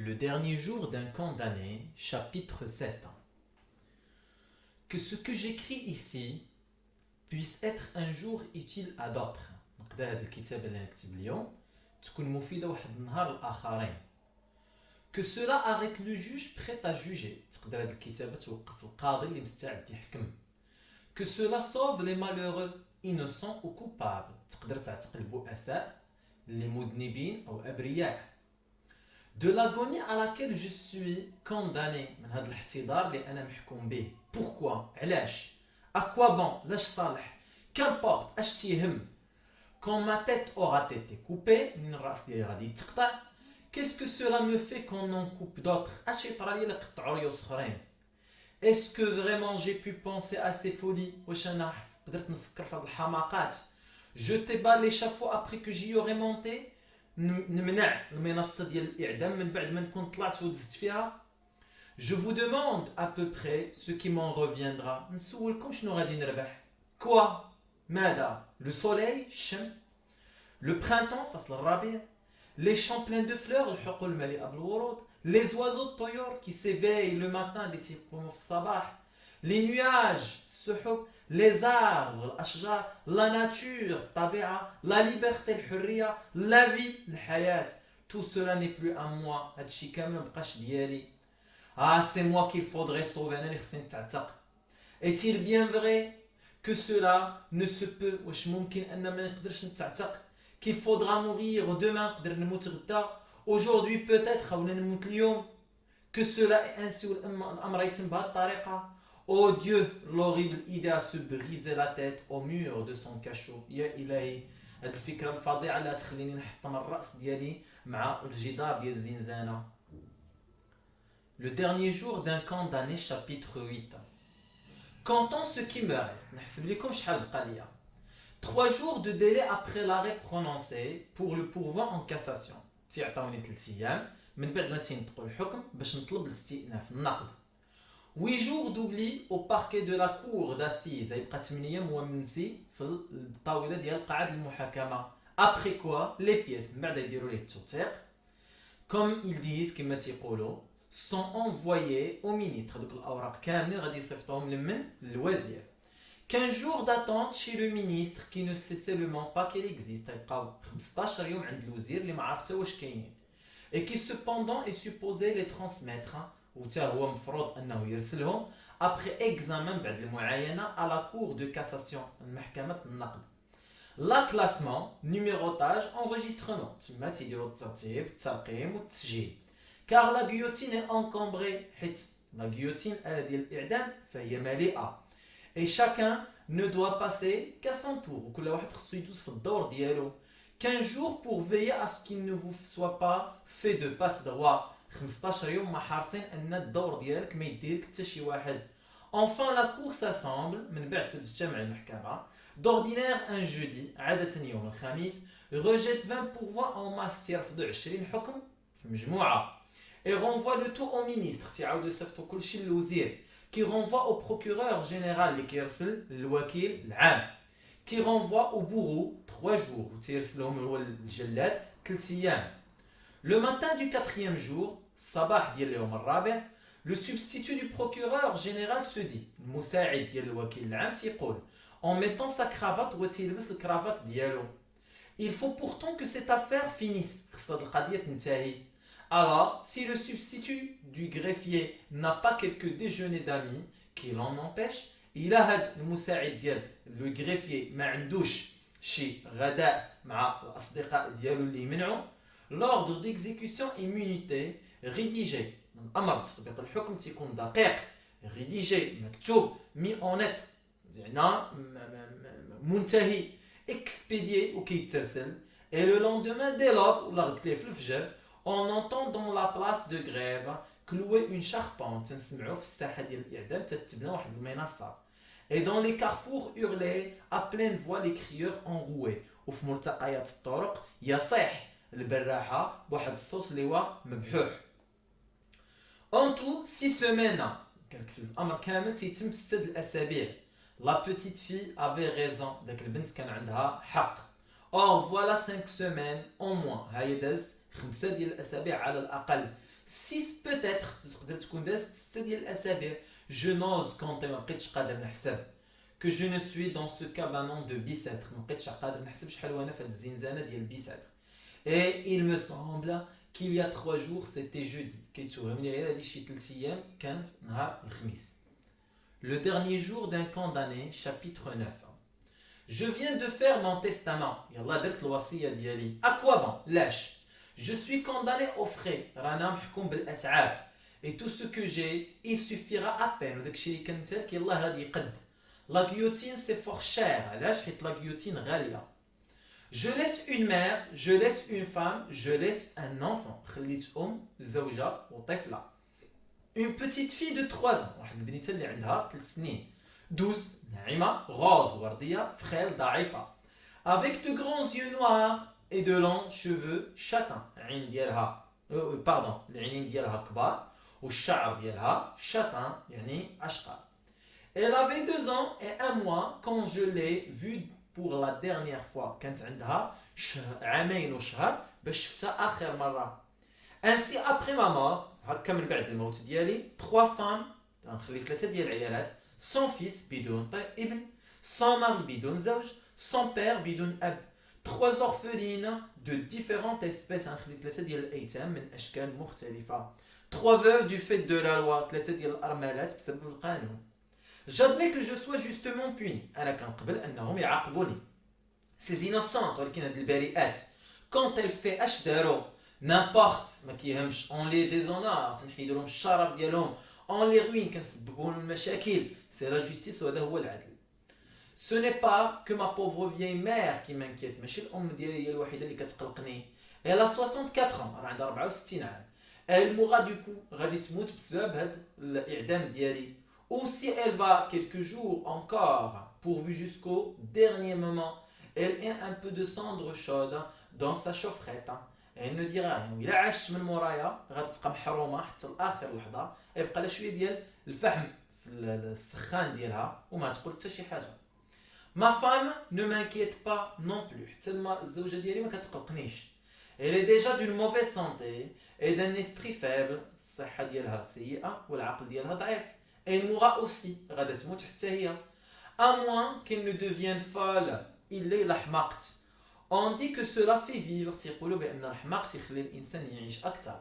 Le dernier jour d'un condamné, chapitre 7. Que ce que j'écris ici puisse être un jour utile à d'autres. نقدر هذا الكتاب اللي نكتب اليوم تكون مفيدة واحد النهار للآخرين. Que cela arrête le juge prêt à juger. تقدر هذا الكتابة توقف القاضي اللي مستعد يحكم. Que cela sauve les malheureux, innocents ou coupables. تقدر تعتق البؤساء اللي مذنبين أو أبرياء. De l'agonie à laquelle je suis condamné من هذا الاحتضار اللي أنا محكوم به. Pourquoi? علاش? À quoi bon? لاش صالح? Qu'importe? اش تيهم? Quand ma tête aura été coupée من الرأس ديالي غادي يتقطع. Qu'est-ce que cela me fait qu'on en coupe d'autres? اش يطرى لي إلا قطعوا ريوس اخرين? Est-ce que vraiment j'ai pu penser à ces folies? واش أنا قدرت نفكر في هاد الحماقات? Jeter bas l'échafaud après que j'y aurais monté? نمنع المنصة ديال الإعدام من بعد ما نكون طلعت ودزت فيها. Je vous demande à peu près ce qui m'en reviendra. نسولكم شنو غادي نربح. Quoi? ماذا? Le soleil, الشمس. Le printemps, فصل الربيع. Les champs pleins de fleurs, الحقول المليئة بالورود. Les oiseaux de طيور qui s'éveillent le matin اللي تيقوموا في الصباح. Les nuages, السحب. Les arbres, الأشجار. La nature, الطبيعة. La liberté, الحرية. La vie, الحياة. Tout cela n'est plus à moi. هادشي كامل مبقاش ديالي. Ah, c'est moi qu'il faudrait sauver. أنا اللي خصني نتعتق. Est-il bien vrai que cela ne se peut? واش ممكن أن ما نقدرش نتعتق؟ Qu'il faudra mourir demain. نقدر نموت غدا. Aujourd'hui peut-être ولا نموت اليوم. Que cela est ainsi والأمر يتم بهذه الطريقة. Oh Dieu, l'horrible idée à se briser la tête au mur de son cachot. يا إلهي هاد الفكرة الفظيعة اللي تخليني نحطم الرأس ديالي مع الجدار ديال الزنزانة. Le dernier jour d'un condamné, chapitre 8. Comptons ce qui me reste. نحسب لكم شحال بقى ليا. 3 jours de délai après l'arrêt prononcé pour le pourvoi en cassation. تيعطوني 3 أيام من بعد ما تينطقوا الحكم باش نطلب الاستئناف النقد. 8 jours d'oubli au parquet de la cour d'assises. يبقى 8 مونسي في الطاولة ديال قاعة المحاكمة. Après quoi, les pièces من بعد يديروا ليه التوثيق. Comme ils disent كما تيقولوا sont envoyés au ministre. دوك الأوراق كاملين غادي يصيفطوهم لمن للوزير. 15 jours d'attente chez le ministre qui ne sait seulement pas qu'il existe. يبقاو 15 يوم عند الوزير اللي ما عرف حتى واش كاينين. Et qui cependant est supposé les transmettre. وتا هو مفروض انه يرسلهم après examen بعد المعاينه à la cour de cassation المحكمه النقد. لا كلاسمون نيميروتاج enregistrement تما تيديروا الترتيب الترقيم والتسجيل. car la guillotine est encombrée حيت لا guillotine ديال الاعدام فهي مليئه. et chacun ne doit passer qu'à son tour وكل واحد خصو يدوز في الدور ديالو. 15 jours pour veiller à ce qu'il ne vous soit pas fait de passe droit. 15 يوم ما حارسين ان الدور ديالك ما يديرك حتى شي واحد. Enfin la cour s'assemble من بعد تتجمع المحكمة. D'ordinaire un jeudi عادة يوم الخميس. Rejette 20 pourvois en masse تيرفضوا 20 حكم في مجموعة. Et renvoie le tout au ministre تيعاودوا يصيفطوا كلشي للوزير. Qui renvoie au procureur général اللي كيرسل للوكيل العام. Qui renvoie au bourreau 3 jours وتيرسلهم هو الجلاد 3 أيام. Le matin du 4e jour, الصباح ديال اليوم الرابع, le substitut du procureur général se dit, المساعد ديال الوكيل العام تيقول, en mettant sa cravate وتيلبس الكرافات ديالو. Il faut pourtant que cette affaire finisse. خص هاد القضية تنتهي. Alors, si le substitut du greffier n'a pas quelques déjeuners d'amis qui l'en empêchent, إلا هاد المساعد ديال le greffier ما عندوش شي غداء مع الأصدقاء ديالو اللي يمنعوا, l'ordre d'exécution immunité rédigé. الأمر بتطبيق الحكم تيكون دقيق. rédigé مكتوب mis en net يعني منتهي. expédié وكيترسل. et le lendemain dès l'aube ولا غد ليه في الفجر on entend dans la place de grève clouer une charpente. تنسمعوا في الساحة ديال الإعدام تتبنى واحد المنصة. et dans les carrefours hurler à pleine voix les crieurs enroués. وفي ملتقيات الطرق يصيح البراحة بواحد الصوت اللي هو مبحوح. En tout 6 semaines. في الأمر كامل تيتم في 6 الأسابيع. La petite fille avait raison. داك البنت كان عندها حق. Or voilà 5 semaines au moins. هاي دازت 5 ديال الأسابيع على الأقل. 6 peut-être تقدر تكون دازت 6 ديال الاسابيع. Je n'ose compter ما بقيتش قادر نحسب. Que je ne suis dans ce cabanon de Bicêtre. ما بقيتش قادر نحسب شحال وانا في هاد الزنزانه ديال Bicêtre. Et il me semble qu'il y a 3 jours c'était jeudi. كيتوهمني غير هادي شي 3 ايام كانت نهار الخميس. Le dernier jour d'un condamné, chapitre 9. Je viens de faire mon testament. يلا درت الوصيه ديالي. À quoi bon? Lâche. Je suis condamné aux frais. رانا محكوم بالاتعاب. Et tout ce que j'ai, il suffira à peine. وداكشي اللي كنمتلك يلا غادي يقد. La guillotine c'est fort cher. علاش؟ حيت la guillotine غاليه. Je laisse une mère, je laisse une femme, je laisse un enfant. خليت زوجة وطفلة. Une petite fille de 3 ans. واحد البنيته اللي عندها 3 سنين. Douce, ناعمة, rose, وردية, frêle, ضعيفة. Avec de grands yeux noirs et de longs cheveux châtains. العين ديالها العينين ديالها كبار والشعر ديالها châtain يعني أشقر. Elle avait 2 ans et 1 mois quand je l'ai vue pour la dernière fois. كانت عندها عامين وشهر باش شفتها آخر مرة. Ainsi après ma mort, هكا من بعد الموت ديالي, 3 femmes, نخلي 3 ديال العيالات, sans fils بدون ابن, sans mari بدون زوج, sans père بدون أب. 3 orphelines de différentes espèces, نخلي 3 ديال الأيتام من أشكال مختلفة. 3 veuves du fait de la loi, 3 ديال الأرملات بسبب القانون. J'admets que je sois justement puni. أنا كنقبل أنهم يعاقبوني. Ces innocentes, ولكن هاد البريئات, quand elle fait اش دارو, n'importe ما كيهمش, on les déshonore, تنحيدو لهم الشرف ديالهم, on les ruine, كنسببوا لهم المشاكل. C'est la justice وهذا هو العدل. Ce n'est pas que ma pauvre vieille mère qui m'inquiète, ماشي الأم ديالي هي الوحيدة اللي كتقلقني. Elle a 64 ans, راه عندها 64 عام. Elle mourra du coup, غادي تموت بسبب هاد الإعدام ديالي. Ou si elle va quelques jours encore, pourvu jusqu'au dernier moment, elle a un peu de cendre chaude dans sa chaufferette. Elle ne dira rien. إلا عاشت من مورايا غادي تبقى محرومة حتى لآخر لحظة، يبقى لها شوية ديال الفحم في السخان ديالها وما تقول حتى شي حاجة. Ma femme ne m'inquiète pas non plus. حتى الزوجة ديالي ما كتقلقنيش. Elle est déjà d'une mauvaise santé et d'un esprit faible. الصحة ديالها سيئة والعقل ديالها ضعيف. Et elle mourra aussi. غادي تموت حتى هي. À moins qu'elle ne devienne folle. إلا إلا حماقت. On dit que cela fait vivre. تيقولوا بأن الحماق تيخلي الإنسان يعيش أكثر.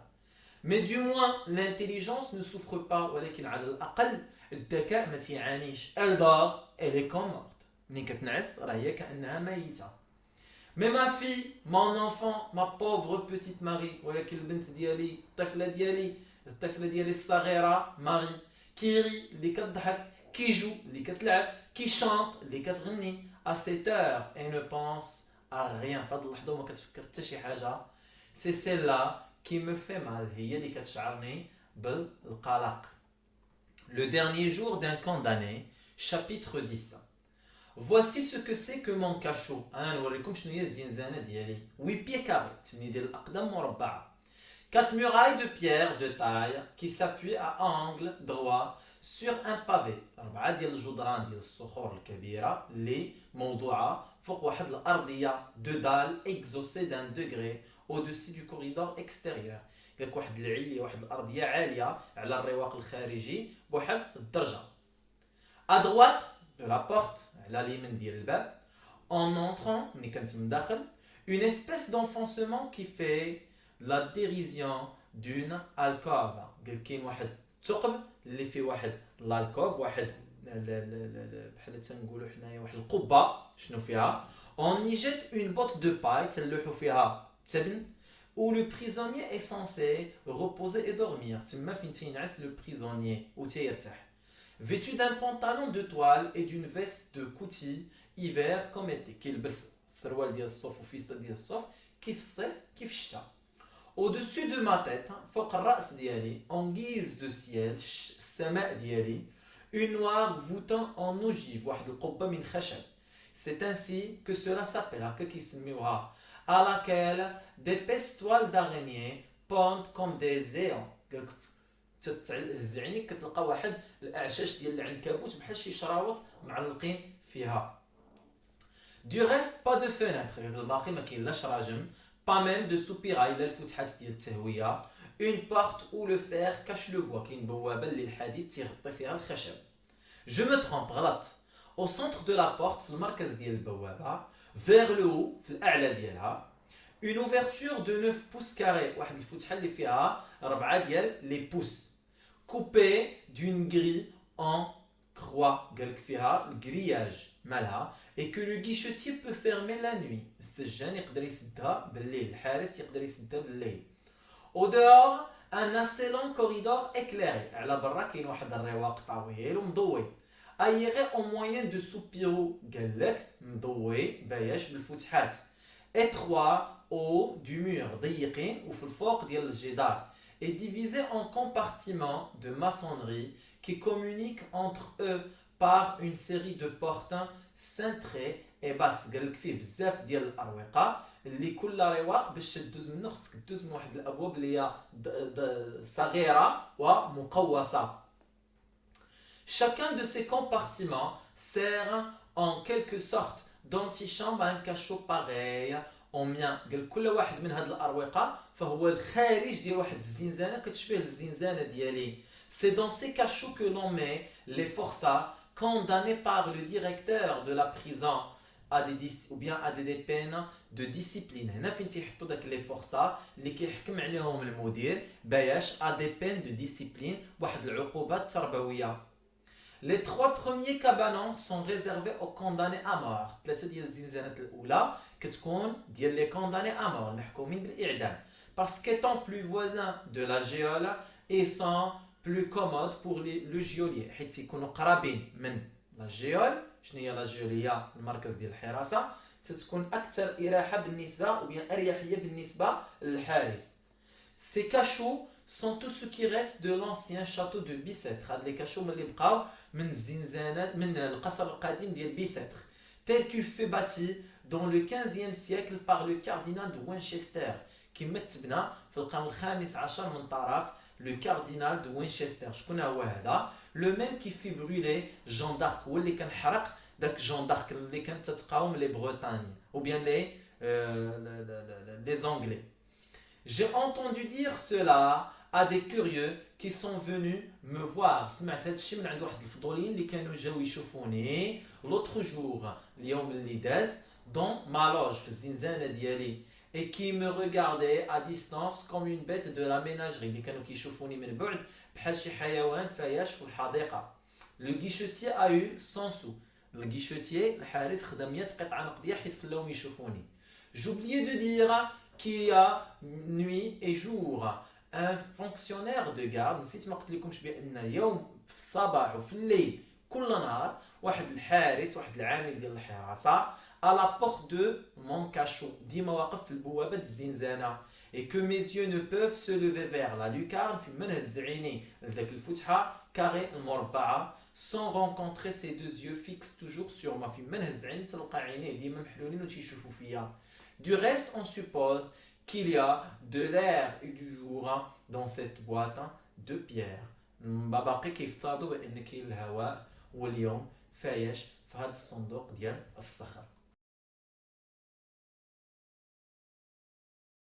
Mais du moins l'intelligence ne souffre pas. ولكن على الأقل الذكاء ما تيعانيش. Elle dort. Elle est comme morte. ملي كتنعس راه هي كأنها ميتة. Mais ma fille, mon enfant, ma pauvre petite Marie, ولكن البنت ديالي, الطفلة ديالي الصغيرة ماري, qui rit, اللي كتضحك, qui joue, اللي كتلعب, qui chante, اللي كتغني, à cette heure, et ne pense à rien. فهاد اللحظة وما كتفكر حتى شي حاجة. C'est celle-là qui me fait mal. هي اللي كتشعرني بالقلق. Le dernier jour d'un condamné, chapitre 10. Voici ce que c'est que mon cachot. أنا نوريكم شنو هي الزنزانة ديالي. 8 pieds carrés, 8 ديال الأقدام مربعة. 4 murailles de pierre de taille qui s'appuient à angle droit sur un pavé. 4 ديال الجدران ديال الصخور الكبيرة اللي موضوعة فوق واحد الأرضية de dalle exaucée d'un degré au-dessus du corridor extérieur. قالك واحد العلية واحد الأرضية عالية على الرواق الخارجي بواحد الدرجة. À droite de la porte, على اليمين ديال الباب, en entrant, ملي كنت من داخل, une espèce d'enfoncement qui fait la dérision d'une alcôve. قال كاين واحد الثقب اللي فيه واحد l'alcôve, واحد بحال تنقولوا حنايا واحد القبة شنو فيها. On y jette une botte de paille تلوحوا فيها تبن, où le prisonnier est censé reposer et dormir. تما فين تينعس le prisonnier وتيرتاح. Vêtu d'un pantalon de toile et d'une veste de coutil hiver comme été. كيلبس السروال ديال الصوف وفيستا ديال الصوف كيف الصيف كيف الشتاء. Au-dessus de ma tête, فوق الرأس ديالي, en guise de ciel, السماء ديالي, une noire voûtant en ogive, واحد القبة من خشب. C'est ainsi que cela s'appelle, هكا كيسميوها, à laquelle d'épaisses toiles d'araignée pondent comme des éons. تهز عينيك كتلقى واحد الاعشاش ديال العنكبوت بحال شي شراوط معلقين فيها. Du reste pas de fenêtre, الباقي ما كاين لا شراجم, pas même de soupirail, لا الفتحات ديال التهويه, une porte où le fer cache le bois كاين بوابة اللي الحديد تيغطي فيها الخشب. Je me trompe غلط. Au centre de la porte في المركز ديال البوابة vers le haut في الأعلى ديالها une ouverture de 9 pouces carrés واحد الفتحة اللي فيها 4 ديال les pouces coupée d'une grille en croix قال لك فيها الجرياج مالها et que le guichetier peut fermer la nuit. السجان يقدر يسدها بالليل الحارس يقدر يسدها بالليل. Au dehors un assez long corridor éclairé على برا كاين واحد الرواق طويل ومضوي aéré au moyen de soupiraux قال لك مضوي بايش بالفتحات étroit haut du mur ضيقين وفي الفوق ديال الجدار et divisé en compartiments de maçonnerie qui communiquent entre eux par une série de portes cintrées et basses. قال لك فيه بزاف ديال الاروقه اللي كل رواق باش تدوز منه خصك تدوز من واحد الابواب اللي هي صغيره ومقوسه. Chacun de ces compartiments sert en quelque sorte d'antichambre à un cachot pareil au mien. قال كل واحد من هاد الاروقه فهو الخارج ديال واحد الزنزانه كتشبه الزنزانه ديالي. C'est dans ces cachots que l'on met les forçats condamnés par le directeur de la prison à ou bien à des peines de discipline. هنا فين تيحطوا داك لي فورسا اللي كيحكم عليهم المدير باش à des peines de discipline واحد العقوبات تربويه. Les 3 premiers cabanons sont réservés aux condamnés à mort. ثلاثه ديال الزنزانات الاولى كتكون ديال les condamnés à mort المحكومين بالاعدام. Parce qu'étant plus voisins de la géole et sont plus commodes pour le geôlier حيت يكونوا قرابين من لا جيول. شنو هي لا جيول؟ هي المركز ديال الحراسه تتكون اكثر اراحه بالنسبه او bien اريحيه بالنسبه للحارس. Ces cachots sont tout ce qui reste de l'ancien château de Bicêtre. هاد لي كاشو اللي بقاو من الزنزانات من القصر القديم ديال بيسيتر tel qu'il fut bâti dans le 15e siècle par le cardinal de Winchester كما تبنى في القرن الخامس عشر من طرف لو كاردينال دو وينشستر. شكون هو هذا؟ لو ميم كي في برولي جون دارك هو اللي كان حرق داك جون دارك اللي كانت تتقاوم لي بريطاني ou bien les anglais. J'ai entendu dire cela à des curieux qui sont venus me voir. سمعت هذا الشيء من عند واحد الفضوليين اللي كانوا جاو يشوفوني l'autre jour اليوم اللي داز dans ma loge في الزنزانه ديالي et qui me regardaient à distance comme une bête de la ménagerie اللي كانوا كيشوفوني من بعد بحال شي حيوان فايش في الحديقه. Le guichetier a eu 100 sous. الجيشوتيي الحارس خدا 100 قطعه نقديه حيت خلاهم يشوفوني. J'oubliais de dire qu'il y a nuit et jour un fonctionnaire de garde. نسيت ما قلت لكمش بان يوم في الصباح وفي الليل كل نهار واحد الحارس واحد العامل ديال الحراسه à la porte de mon cachot ديما واقف في البوابه الزنزانه et que mes yeux ne peuvent se lever vers la lucarne في منهز عيني لذاك الفتحه كاري المربعه sans rencontrer ces deux yeux fixes toujours sur moi في منهز عين تلقى عينيه ديما محلولين وتيشوفوا فيا. Du reste on suppose qu'il y a de l'air et du jour dans cette boîte de pierre. باقي كيفترضوا بان كاين الهواء واليوم فايش في هذا الصندوق ديال الصخر.